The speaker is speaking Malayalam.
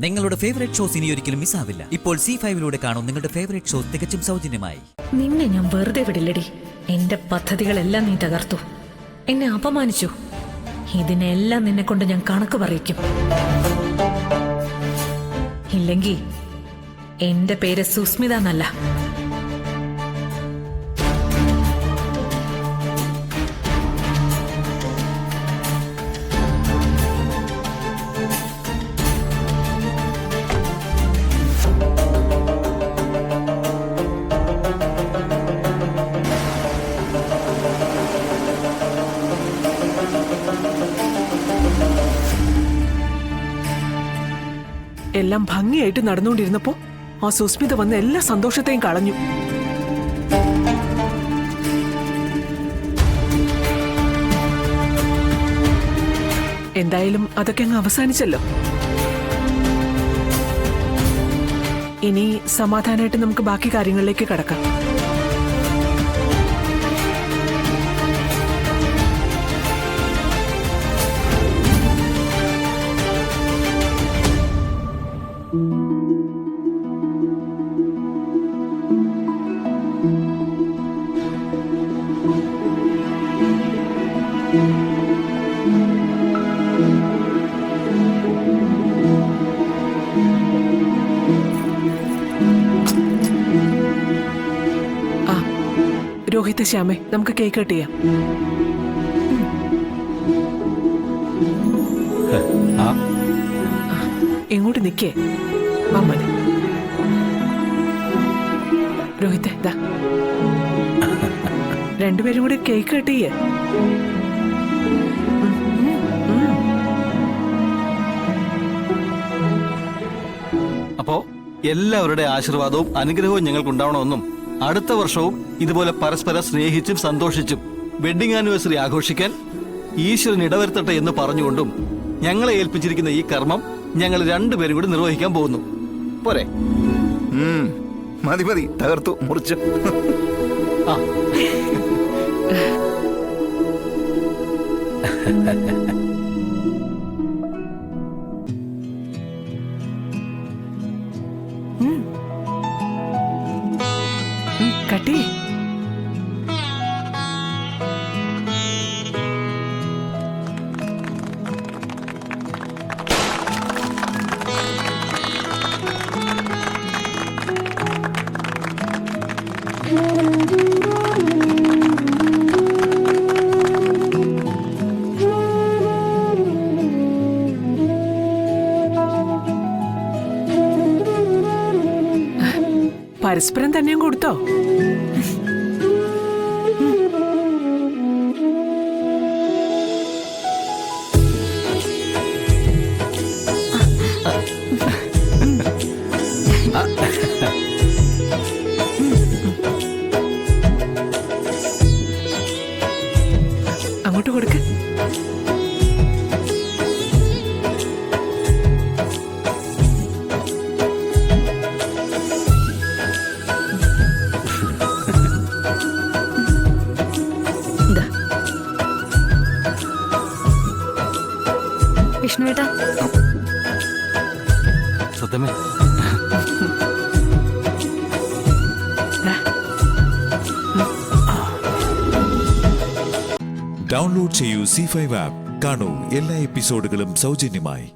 നിങ്ങളുടെ ഫേവറേറ്റ് ഷോസ് ഇനി ഒരിക്കലും മിസ്സാവില്ല. ഇപ്പോൾ C5 കാണും നിങ്ങളുടെ ഫേവറേറ്റ് ഷോസ് തികച്ചും സൗജന്യമായി. നിന്നെ ഞാൻ വെറുതെ വിടില്ലടി. എന്റെ പദ്ധതികളെല്ലാം നീ തകർത്തു, എന്നെ അപമാനിച്ചു. ഇതിനെല്ലാം നിന്നെ കൊണ്ട് ഞാൻ കണക്ക് പറയിക്കും. ഇല്ലെങ്കിൽ എന്റെ പേര് സുസ്മിത എന്നല്ല. എല്ലാം ഭംഗിയായിട്ട് നടന്നുകൊണ്ടിരുന്നപ്പോ ആ സുസ്മിത വന്ന എല്ലാ സന്തോഷത്തെയും കളഞ്ഞു. എന്തായാലും അതൊക്കെ അങ്ങ് അവസാനിച്ചല്ലോ. ഇനി സമാധാനമായിട്ട് നമുക്ക് ബാക്കി കാര്യങ്ങളിലേക്ക് കടക്കാം. രോഹിത്, ശ്യാമേ, നമുക്ക് കേക്ക് കട്ട് ചെയ്യാം. ഇങ്ങോട്ട് നിക്കേ മമ്മനെ. രോഹിത്, രണ്ടുപേരും കൂടി കേക്ക് കട്ട് ചെയ്യേ. അപ്പോ എല്ലാവരുടെ ആശീർവാദവും അനുഗ്രഹവും ഞങ്ങൾക്കുണ്ടാവണമെന്നും അടുത്ത വർഷവും ഇതുപോലെ പരസ്പരം സ്നേഹിച്ചും സന്തോഷിച്ചും വെഡിങ് ആനിവേഴ്സറി ആഘോഷിക്കാൻ ഈശ്വരൻ ഇടവരുത്തട്ടെ എന്ന് പറഞ്ഞുകൊണ്ടും ഞങ്ങളെ ഏൽപ്പിച്ചിരിക്കുന്ന ഈ കർമ്മം ഞങ്ങൾ രണ്ടുപേരും കൂടി നിർവഹിക്കാൻ പോകുന്നു. പോരെ? മതി മതി, തകർത്തു മുറിച്ചു. ആ കട്ടി. പരസ്പരം തന്നെയും കൊടുത്തോ? അങ്ങോട്ട് കൊടുക്ക. വിഷ്ണുവേട്ടാ, സത്യമേ, ഡൗൺലോഡ് ചെയ്യൂ C5 ആപ്പ്. കാണൂ എല്ലാ എപ്പിസോഡുകളും സൗജന്യമായി.